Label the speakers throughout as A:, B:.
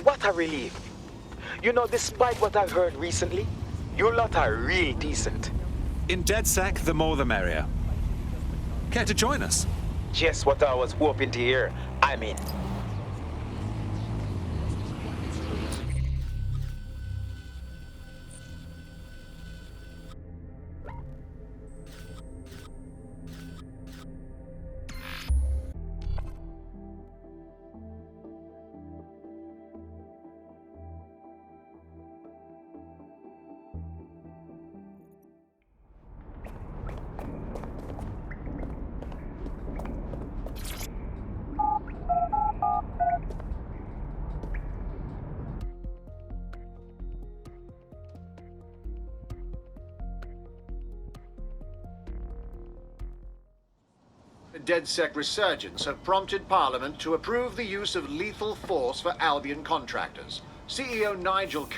A: What a relief. You know, despite what I've heard recently, you lot are real decent.
B: In DedSec, the more the merrier. Care to join us?
A: Just what I was hoping to hear. I'm in.
C: DedSec resurgence have prompted Parliament to approve the use of lethal force for Albion contractors. CEO Nigel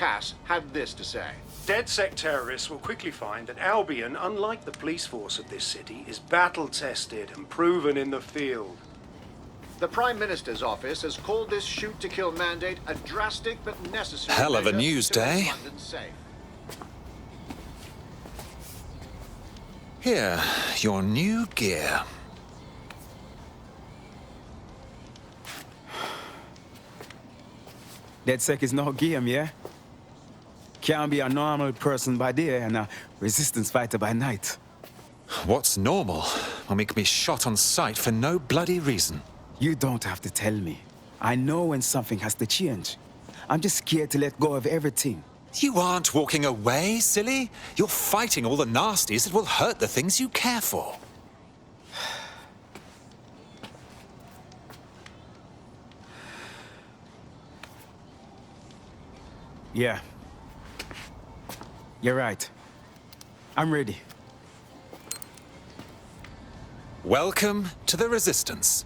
C: had this to say.
D: DedSec terrorists will quickly find that Albion, unlike the police force of this city, is battle-tested and proven in the field.
C: The Prime Minister's office has called this shoot-to-kill mandate a drastic but necessary
B: Hell of a
C: measure
B: news
C: to make
B: day.
C: London safe.
B: Here, your new gear.
E: DedSec is no game, yeah? Can't be a normal person by day and a resistance fighter by night.
B: What's normal when we can be shot on sight for no bloody reason?
E: You don't have to tell me. I know when something has to change. I'm just scared to let go of everything.
B: You aren't walking away, silly. You're fighting all the nasties that will hurt the things you care for.
E: Yeah. You're right. I'm ready.
B: Welcome to the Resistance.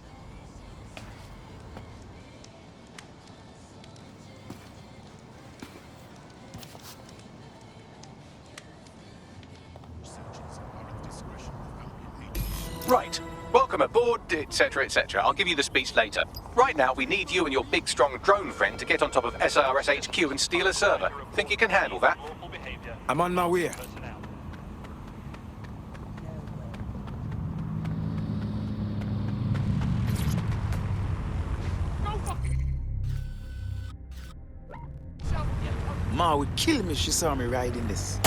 F: Right. Welcome aboard, etc., etc. I'll give you the speech later. Right now, we need you and your big, strong drone friend to get on top of SRS HQ and steal a server. Think you can handle that?
E: I'm on my way. Ma would kill me if she saw me riding this.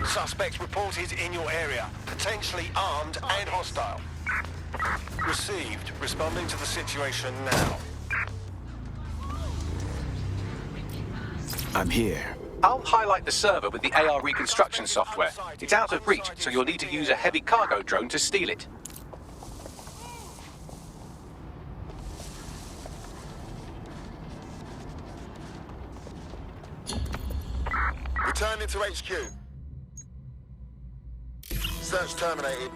G: Suspects reported in your area, potentially armed and hostile. Received. Responding to the situation now.
E: I'm here.
F: I'll highlight the server with the AR reconstruction software. It's out of reach, so you'll need to use a heavy cargo drone to steal it.
G: Returning to HQ. Search terminated.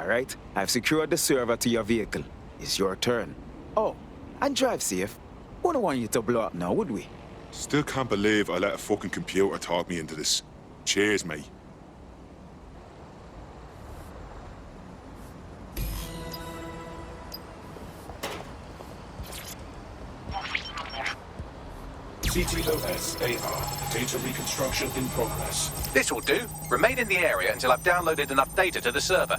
E: All right? I've secured the server to your vehicle. It's your turn. Oh, and drive safe. Wouldn't want you to blow up now, would we?
H: Still can't believe I let a fucking computer talk me into this. Cheers, mate.
I: CTOS AR. Data reconstruction in progress.
F: This will do. Remain in the area until I've downloaded enough data to the server.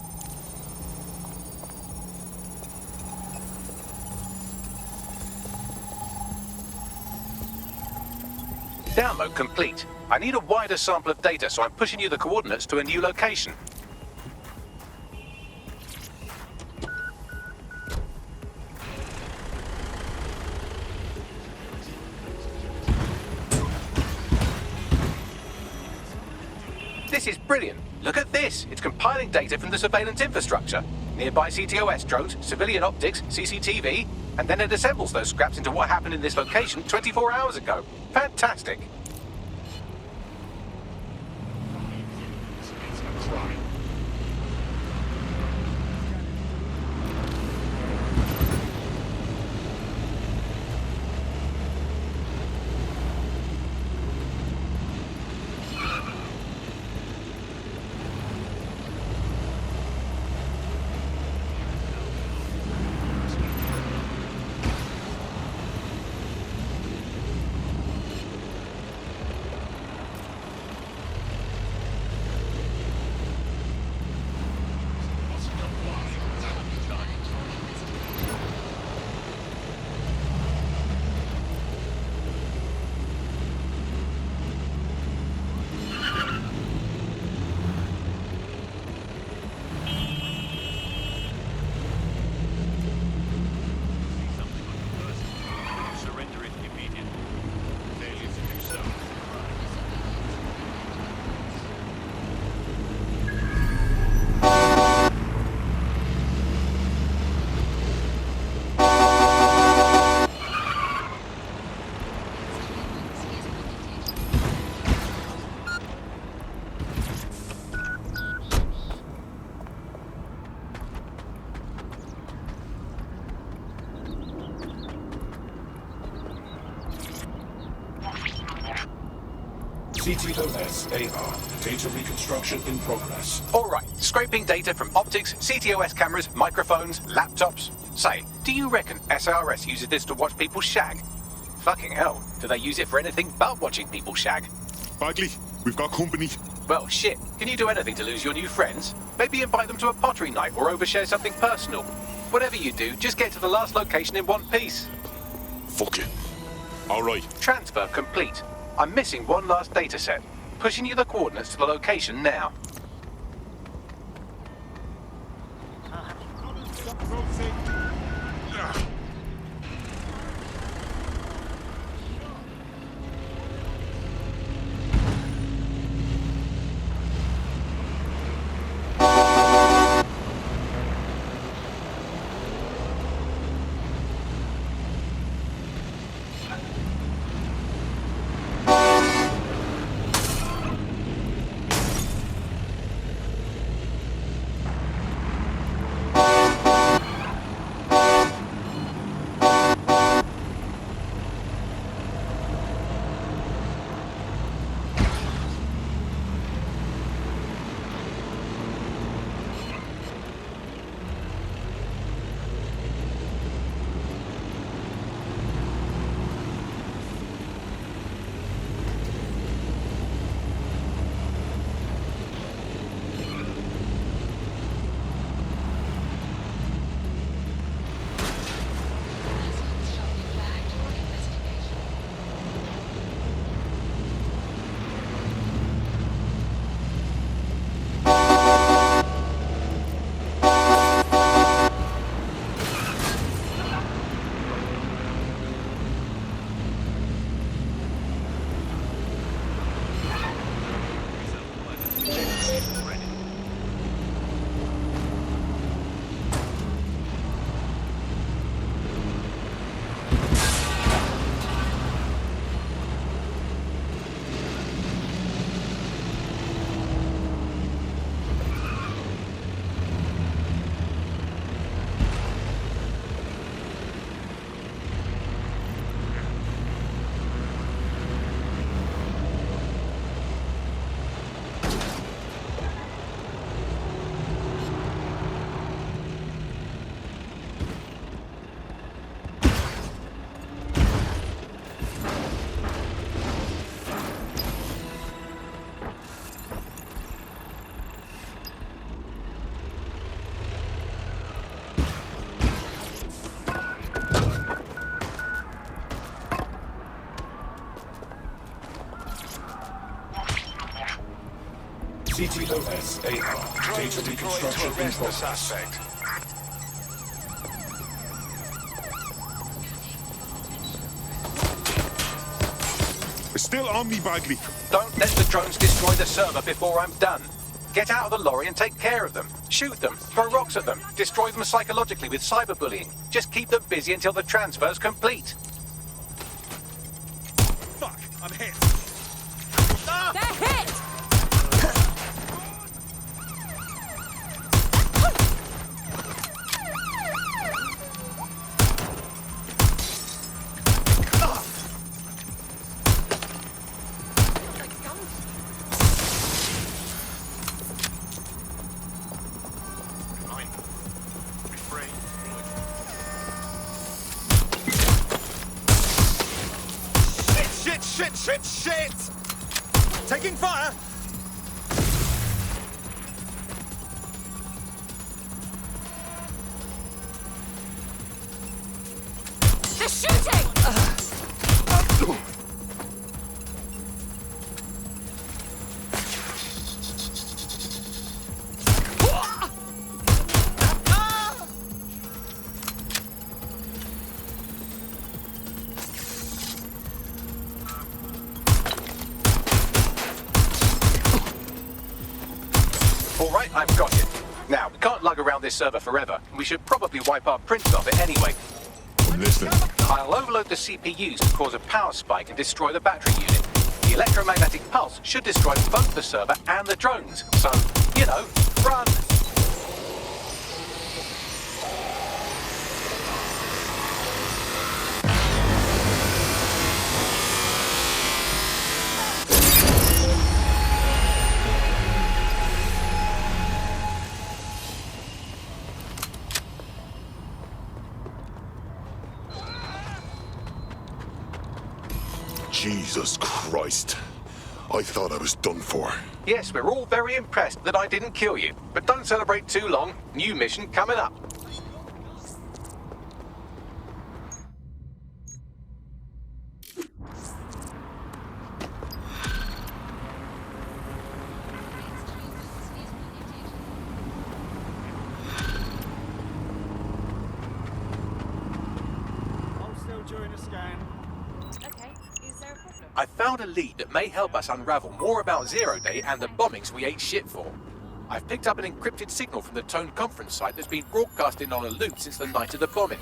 F: Download complete. I need a wider sample of data, so I'm pushing you the coordinates to a new location. This is brilliant. Look at this. It's compiling data from the surveillance infrastructure. Nearby CTOS drones, civilian optics, CCTV, and then it assembles those scraps into what happened in this location 24 hours ago. Fantastic.
I: CTOS AR. Data reconstruction in progress.
F: All right, scraping data from optics, CTOS cameras, microphones, laptops. Say, do you reckon SRS uses this to watch people shag? Fucking hell, do they use it for anything but watching people shag?
H: Bagley, we've got company.
F: Well, shit, can you do anything to lose your new friends? Maybe invite them to a pottery night or overshare something personal. Whatever you do, just get to the last location in one piece.
H: Fuck it. All right.
F: Transfer complete. I'm missing one last data set. Pushing you the coordinates to the location now.
I: CTOS AR.
G: Drones
I: Data
G: deployed to
I: reconstruction in
G: arrest the
I: progress.
G: suspect.
H: It's still on me, Bagley.
F: Don't let the drones destroy the server before I'm done. Get out of the lorry and take care of them. Shoot them, throw rocks at them, destroy them psychologically with cyberbullying. Just keep them busy until the transfer's complete.
B: Fuck, I'm hit.
J: They're hit!
B: Shit! Taking fire!
J: They're shooting!
F: All right, I've got it. Now, we can't lug around this server forever. We should probably wipe our prints off it anyway.
H: I'm listening.
F: I'll overload the CPUs to cause a power spike and destroy the battery unit. The electromagnetic pulse should destroy both the server and the drones. So, you know, run!
H: Jesus Christ. I thought I was done for.
F: Yes, we're all very impressed that I didn't kill you. But don't celebrate too long. New mission coming up.
K: I'm still during a scan.
J: Okay, is there a problem?
F: I found a lead that may help us unravel more about Zero Day and the bombings we ate shit for. I've picked up an encrypted signal from the Tone conference site that's been broadcasting on a loop since the night of the bombing.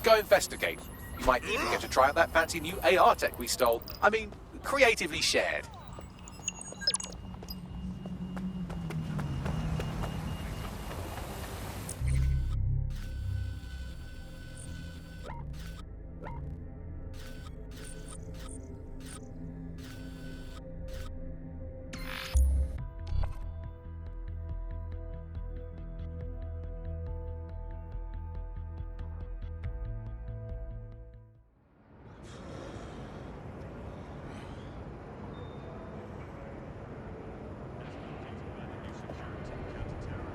F: Go investigate. You might even get to try out that fancy new AR tech we stole. I mean, creatively shared.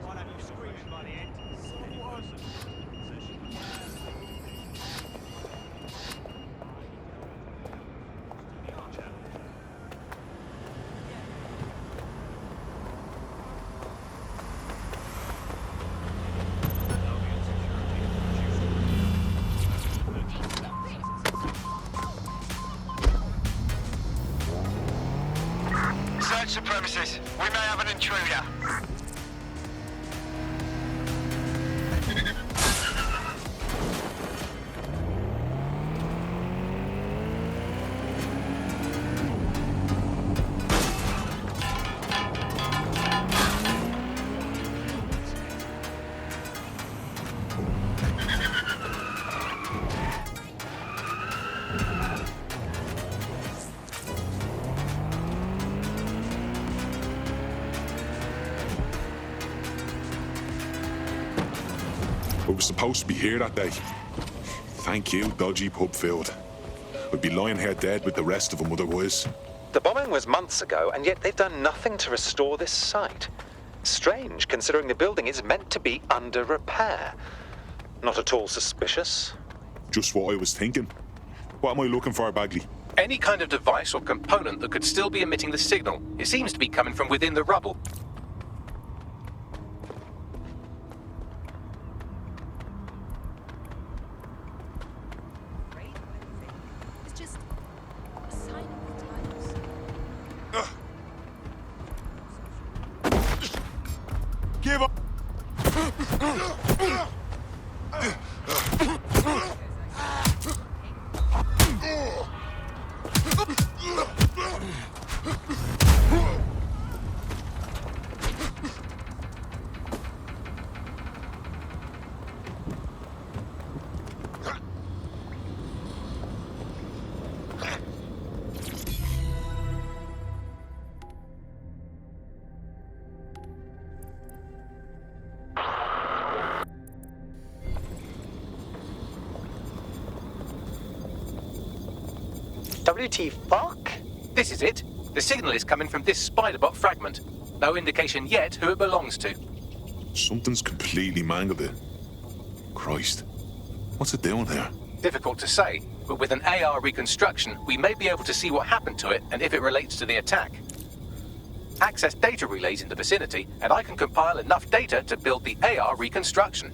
K: Why don't you scream it by the end?
L: Search the premises. We may have an intruder.
H: I was supposed to be here that day. Thank you, dodgy pub filled. I'd be lying here dead with the rest of them otherwise.
M: The bombing was months ago, and yet they've done nothing to restore this site. Strange, considering the building is meant to be under repair. Not at all suspicious.
H: Just what I was thinking. What am I looking for, Bagley?
F: Any kind of device or component that could still be emitting the signal. It seems to be coming from within the rubble. WT fuck? This is it. The signal is coming from this spider-bot fragment. No indication yet who it belongs to.
H: Something's completely mangled it. Christ. What's it doing there?
F: Difficult to say, but with an AR reconstruction, we may be able to see what happened to it and if it relates to the attack. Access data relays in the vicinity, and I can compile enough data to build the AR reconstruction.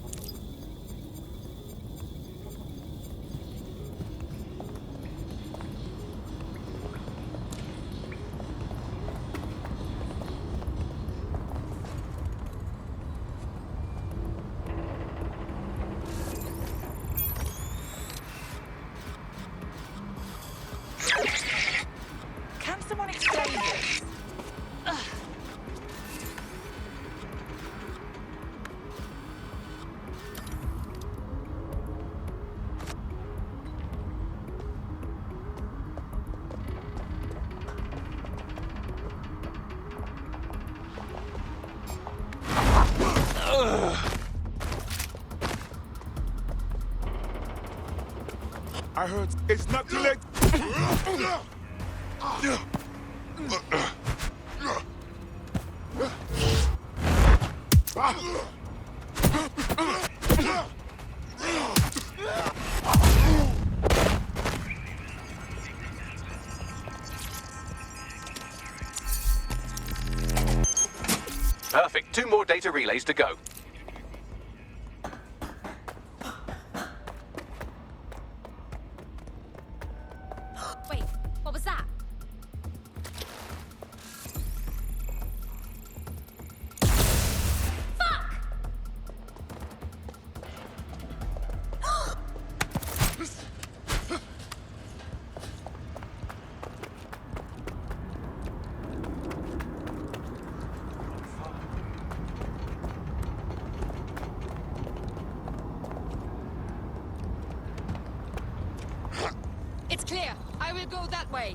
J: Can someone explain this? Ugh.
H: I heard it's not too late.
F: Perfect. 2 more data relays to go.
J: Wait, what was that? It's clear. I will go that way.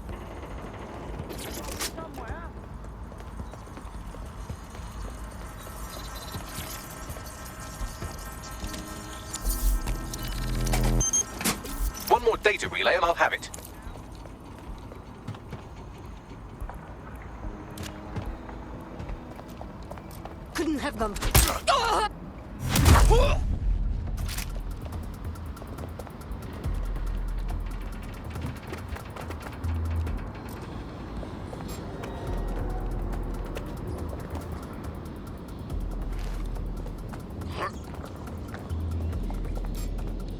F: One more data relay and I'll have it.
J: Couldn't have them.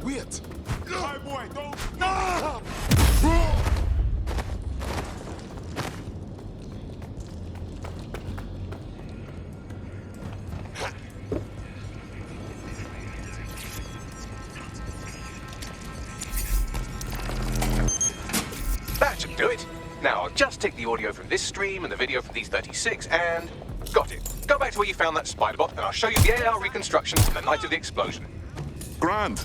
H: Wait! My boy, don't...
F: That should do it. Now, I'll just take the audio from this stream and the video from these 36 and... Got it. Go back to where you found that spider bot and I'll show you the AR reconstruction from the night of the explosion.
H: Grand.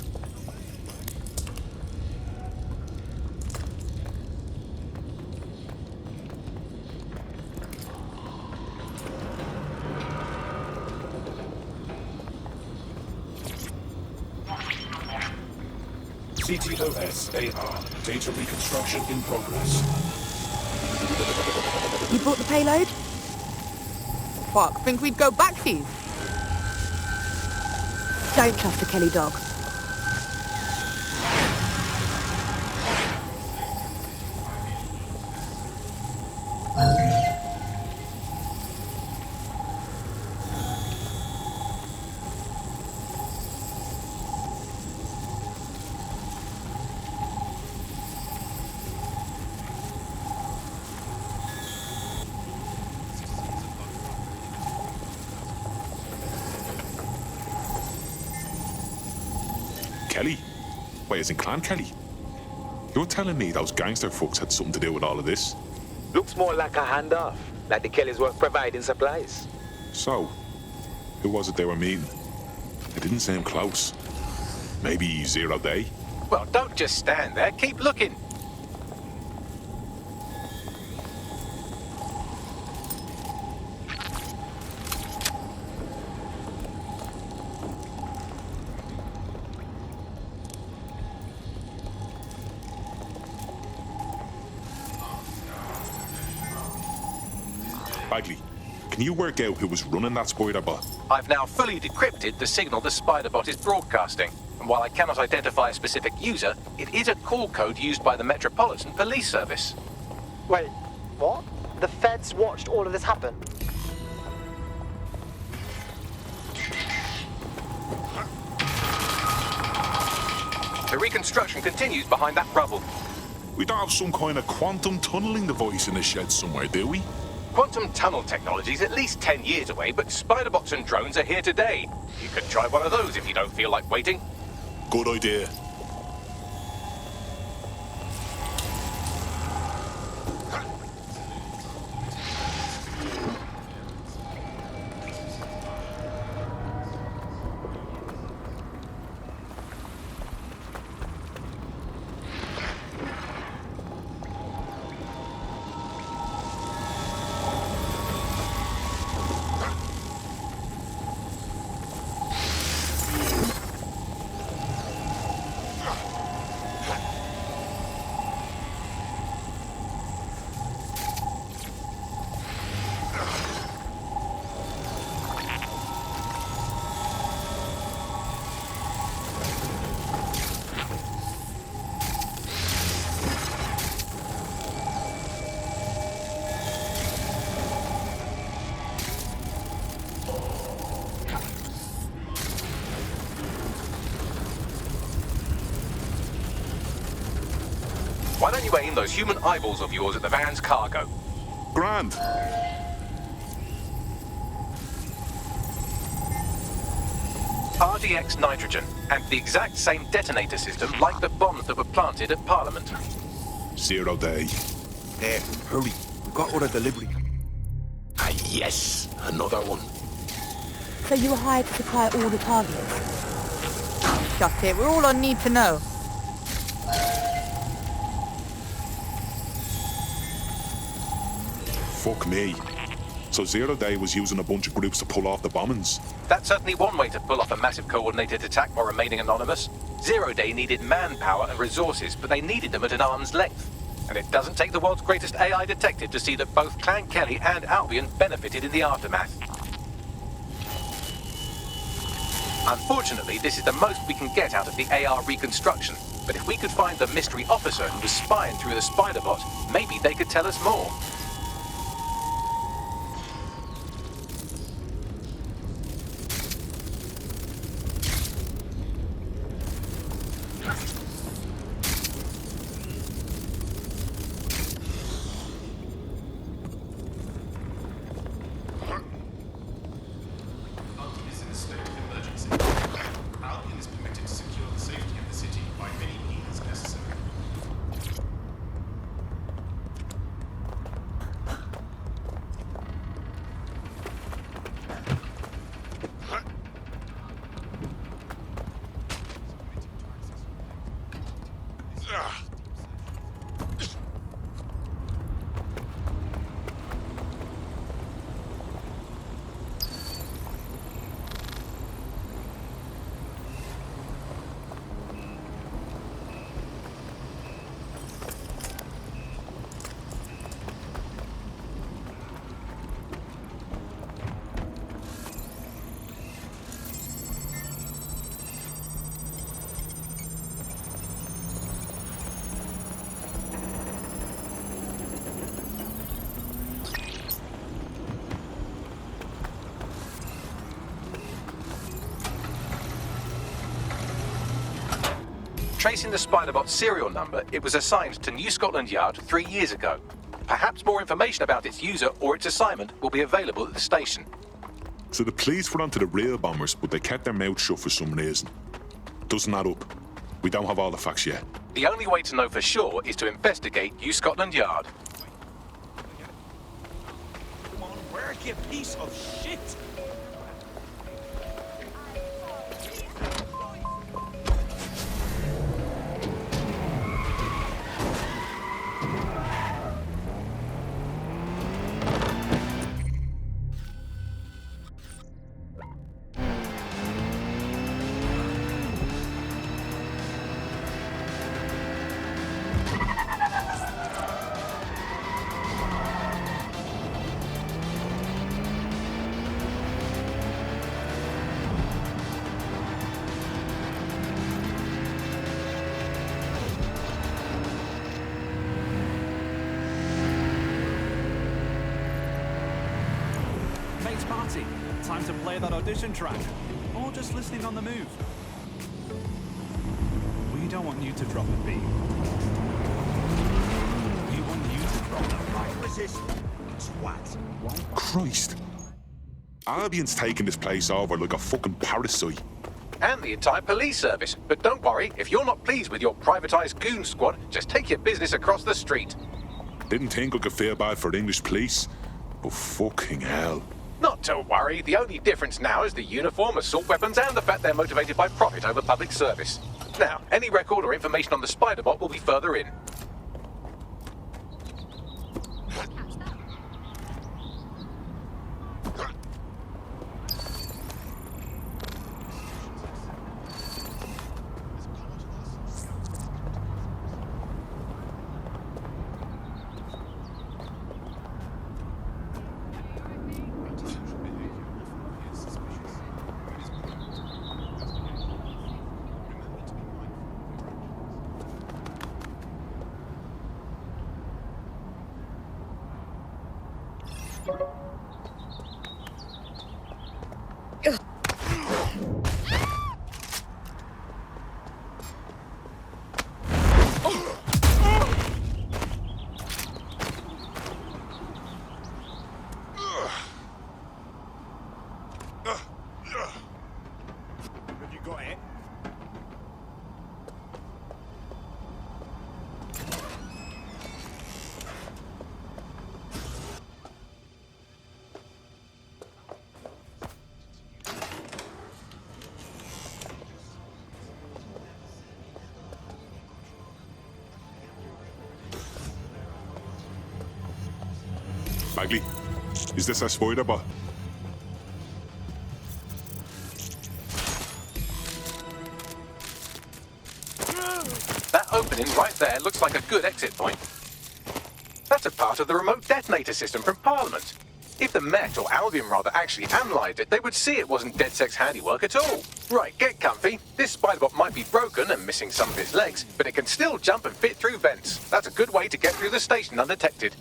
I: CTOS AR. Data reconstruction in progress.
N: You brought the payload? Fuck, think we'd go back to you? Don't trust the Kelley dog.
H: Kelley. Why, as in Clan Kelley? You're telling me those gangster fucks had something to do with all of this?
A: Looks more like a handoff, like the Kellys were providing supplies.
H: So, who was it they were meeting? It didn't seem close. Maybe 0 Day?
F: Well, don't just stand there. Keep looking.
H: Bagley, can you work out who was running that spider bot?
F: I've now fully decrypted the signal the spider bot is broadcasting. And while I cannot identify a specific user, it is a call code used by the Metropolitan Police Service.
O: Wait, what? The feds watched all of this happen?
F: The reconstruction continues behind that rubble.
H: We don't have some kind of quantum tunneling device in the shed somewhere, do we?
F: Quantum tunnel technology is at least 10 years away, but spiderbots and drones are here today. You could try one of those if you don't feel like waiting.
H: Good idea.
F: Why don't you aim those human eyeballs of yours at the van's cargo?
H: Grand.
F: RDX nitrogen, and the exact same detonator system like the bombs that were planted at Parliament.
H: 0 Day.
P: There, hurry. We've got our delivery.
I: Ah, yes, another one.
N: So you were hired to supply all the targets? Shut it, we're all on need to know.
H: Fuck me. So 0 Day was using a bunch of groups to pull off the bombings.
F: That's certainly one way to pull off a massive coordinated attack while remaining anonymous. 0 Day needed manpower and resources, but they needed them at an arm's length. And it doesn't take the world's greatest AI detective to see that both Clan Kelley and Albion benefited in the aftermath. Unfortunately, this is the most we can get out of the AR reconstruction. But if we could find the mystery officer who was spying through the spider bot, maybe they could tell us more. Tracing the Spiderbot's serial number, it was assigned to New Scotland Yard 3 years ago. Perhaps more information about its user or its assignment will be available at the station.
H: So the police were onto the real bombers, but they kept their mouths shut for some reason. Doesn't add up. We don't have all the facts yet.
F: The only way to know for sure is to investigate New Scotland Yard.
I: Come on, work, you piece of shit!
K: Mate's party. Time to play that audition track. Or just listening on the move. We don't want you to drop a beat. We want you to drop that mic.
I: Resist, twat.
H: Christ. Albion's taking this place over like a fucking parasite.
F: And the entire police service. But don't worry, if you're not pleased with your privatised goon squad, just take your business across the street.
H: Didn't think I could feel bad for the English police, but fucking hell.
F: Not to worry, the only difference now is the uniform, assault weapons, and the fact they're motivated by profit over public service. Now, any record or information on the spider bot will be further in.
I: Have you got it?
H: Bagley, is this a spider bot?
F: That opening right there looks like a good exit point. That's a part of the remote detonator system from Parliament. If the Met, or Albion rather, actually analysed it, they would see it wasn't DedSec's handiwork at all. Right, get comfy. This spiderbot might be broken and missing some of its legs, but it can still jump and fit through vents. That's a good way to get through the station undetected.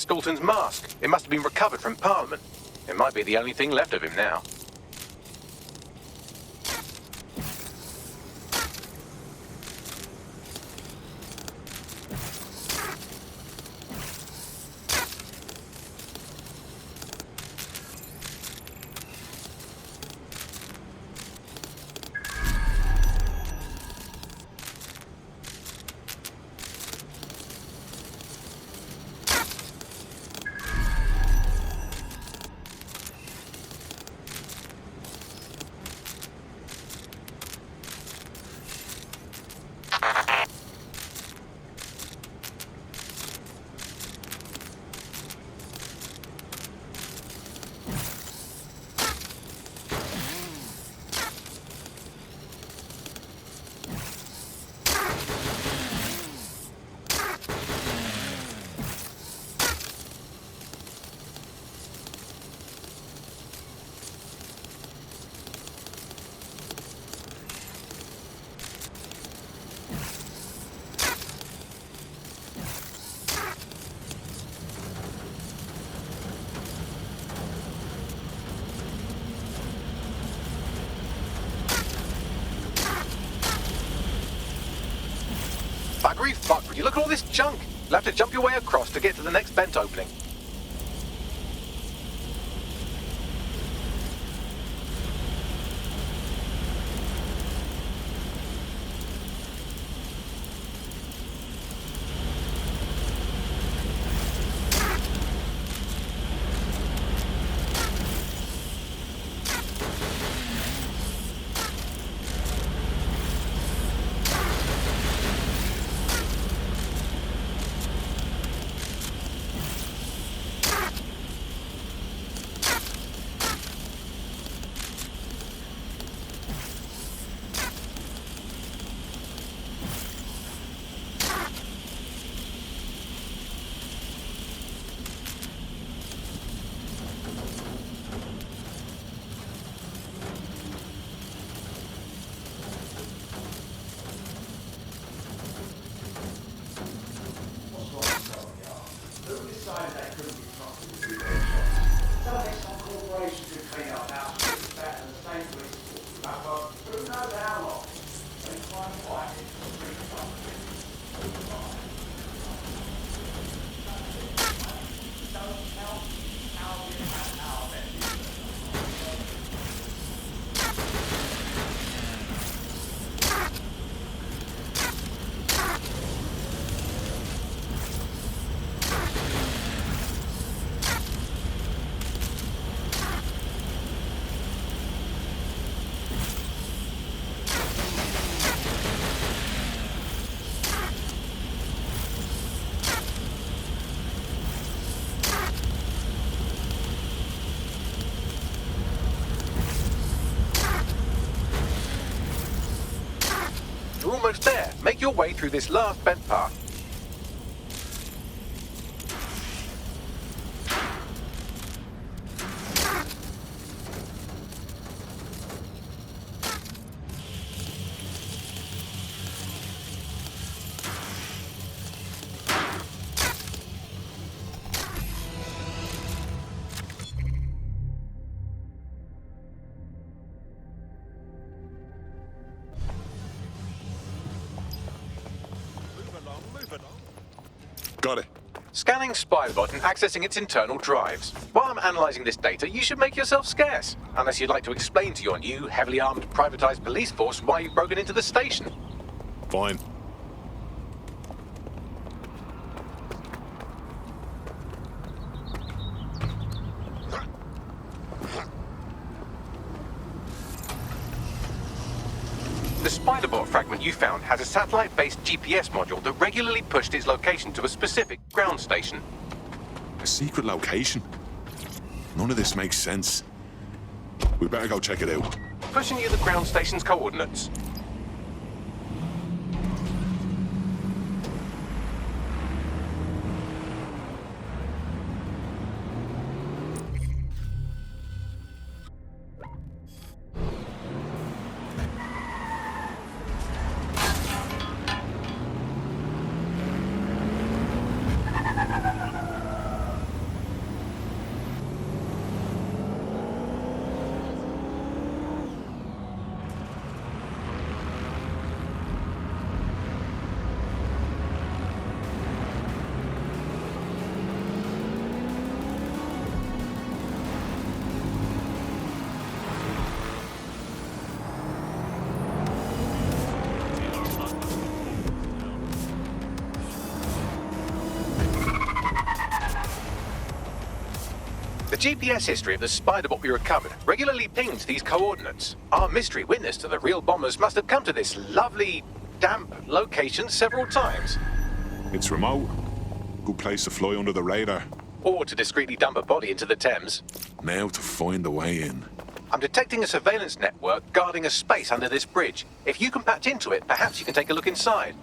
F: That's Dalton's mask. It must have been recovered from Parliament. It might be the only thing left of him now. Buggery fuck, would you look at all this junk? You'll have to jump your way across to get to the next vent opening. You're almost there. Make your way through this last vent path.
H: Got it.
F: Scanning Spybot and accessing its internal drives. While I'm analysing this data, you should make yourself scarce. Unless you'd like to explain to your new, heavily armed, privatised police force why you've broken into the station.
H: Fine.
F: The Spiderbot fragment you found has a satellite-based GPS module that regularly pushed its location to a specific ground station.
H: A secret location? None of this makes sense. We better go check it out.
F: Pushing you the ground station's coordinates. GPS history of the spider bot we recovered regularly pinged these coordinates. Our mystery witness to the real bombers must have come to this lovely, damp location several times.
H: It's remote. Good place to fly under the radar.
F: Or to discreetly dump a body into the Thames.
H: Now to find a way in.
F: I'm detecting a surveillance network guarding a space under this bridge. If you can patch into it, perhaps you can take a look inside.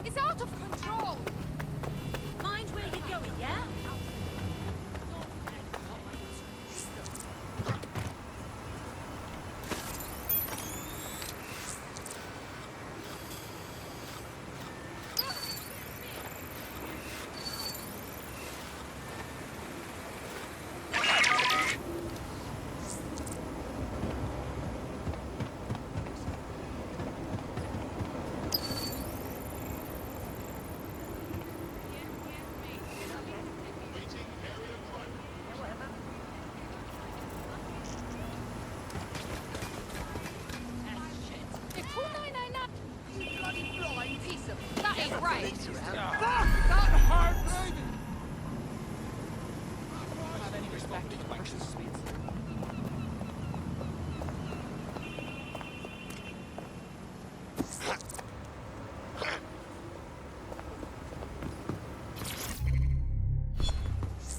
J: It's out of control! Mind where you're going, yeah? That ain't right. Fuck! That hurt! Have any respect to precious sweets?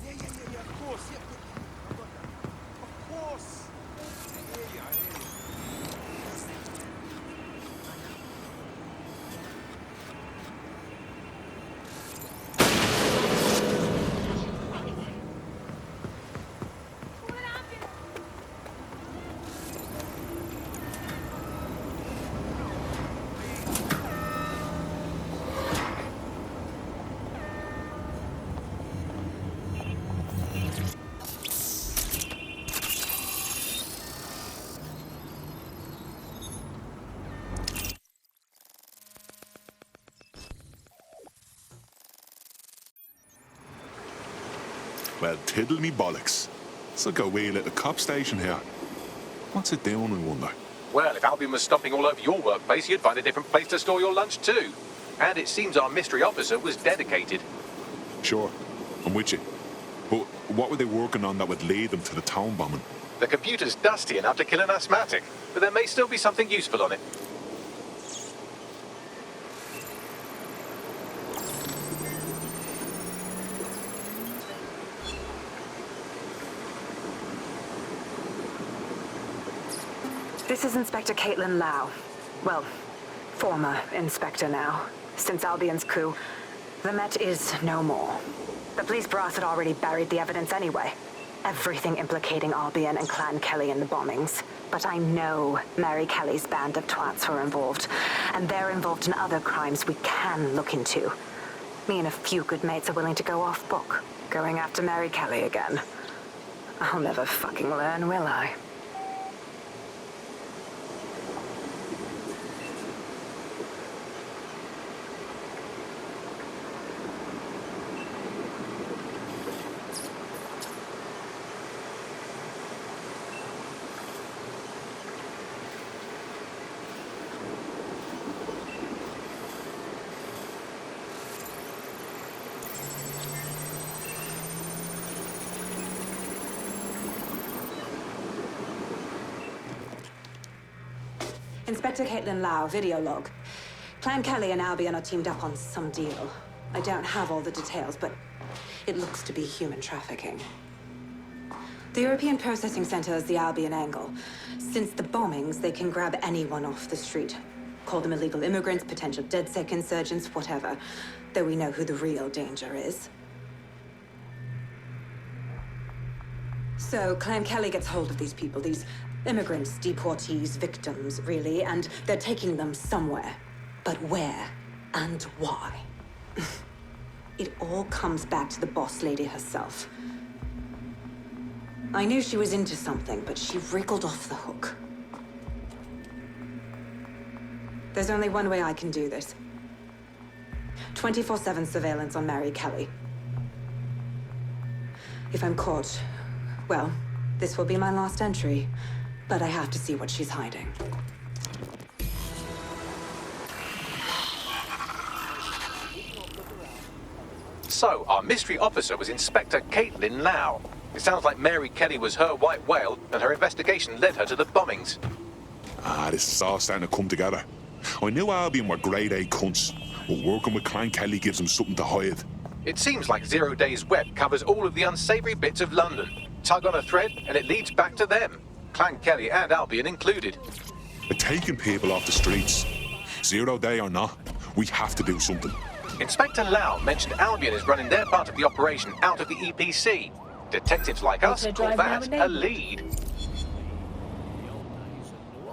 P: Yeah, of course, yeah. Of course. I hear you.
H: Well, tiddle me bollocks. It's like a wee little cop station here. What's it doing, I wonder?
F: Well, if Albion was stomping all over your workplace, you'd find a different place to store your lunch too. And it seems our mystery officer was dedicated.
H: Sure, I'm with you. But what were they working on that would lead them to the town bombing?
F: The computer's dusty enough to kill an asthmatic, but there may still be something useful on it.
Q: This is Inspector Caitlin Lau. Well, former inspector now. Since Albion's coup, the Met is no more. The police brass had already buried the evidence anyway. Everything implicating Albion and Clan Kelley in the bombings. But I know Mary Kelley's band of twats were involved, and they're involved in other crimes we can look into. Me and a few good mates are willing to go off book, going after Mary Kelley again. I'll never fucking learn, will I? Inspector Caitlin Lau, video log. Clan Kelley and Albion are teamed up on some deal. I don't have all the details, but it looks to be human trafficking. The European Processing Center is the Albion angle. Since the bombings, they can grab anyone off the street. Call them illegal immigrants, potential DedSec insurgents, whatever. Though we know who the real danger is. So Clan Kelley gets hold of these people, these immigrants, deportees, victims, really, and they're taking them somewhere. But where and why? It all comes back to the boss lady herself. I knew she was into something, but she wriggled off the hook. There's only one way I can do this. 24/7 surveillance on Mary Kelley. If I'm caught, well, this will be my last entry. But I have to see what she's hiding.
F: So, our mystery officer was Inspector Caitlin Lau. It sounds like Mary Kelley was her white whale, and her investigation led her to the bombings.
H: Ah, this is all starting to come together. I knew Albion were grade A cunts, but working with Clan Kelley gives them something to hide.
F: It seems like 0 Days Web covers all of the unsavory bits of London. Tug on a thread, and it leads back to them. Clan Kelley and Albion included.
H: They're taking people off the streets. 0 Day or not, we have to do something.
F: Inspector Lau mentioned Albion is running their part of the operation out of the EPC. Detectives like us call that a lead.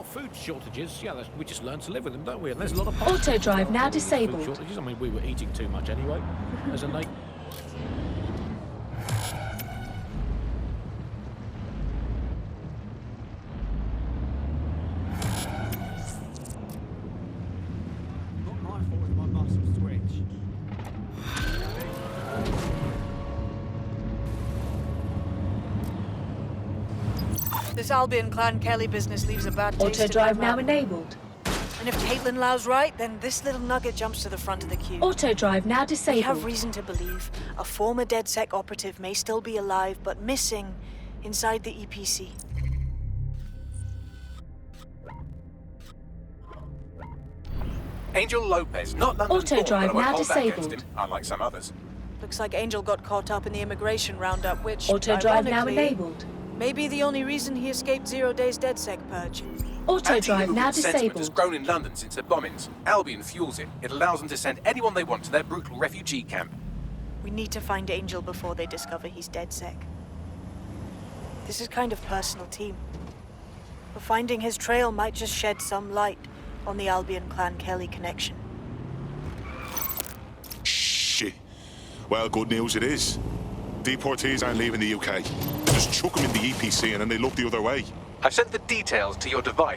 R: Food shortages, yeah, we just learn to live with them, don't we? And there's a lot of
J: Auto drive now
R: food
J: disabled.
R: shortages. I mean, we were eating too much anyway. As a nation.
K: Not my fault if my muscles twitch.
S: This Albion Clan Kelley business leaves a bad taste
J: Auto
S: in
J: drive
S: my
J: now
S: mouth.
J: enabled.
S: And if Caitlin Lau's right, then this little nugget jumps to the front of the queue.
J: Auto drive now
S: We have
J: disabled.
S: reason to believe a former DedSec operative may still be alive, but missing inside the EPC.
F: Angel Lopez, not London
J: Auto
F: born,
J: drive
F: but I won't
J: now
F: hold that against
J: disabled.
F: him, unlike some others.
S: Looks like Angel got caught up in the immigration roundup, which,
J: Auto drive now
S: ironically,
J: enabled.
S: may be the only reason he escaped 0 Days DedSec purge.
J: Auto drive now
F: Anti-immigrant sentiment has
J: disabled.
F: grown in London since the bombings. Albion fuels it. It allows them to send anyone they want to their brutal refugee camp.
S: We need to find Angel before they discover he's DedSec. This is kind of personal team. But finding his trail might just shed some light on the Albion Clan Kelley connection.
H: Shit. Well, good news it is. Deportees aren't leaving the UK. Just chuck them in the EPC and then they look the other way.
F: I've sent the details to your device.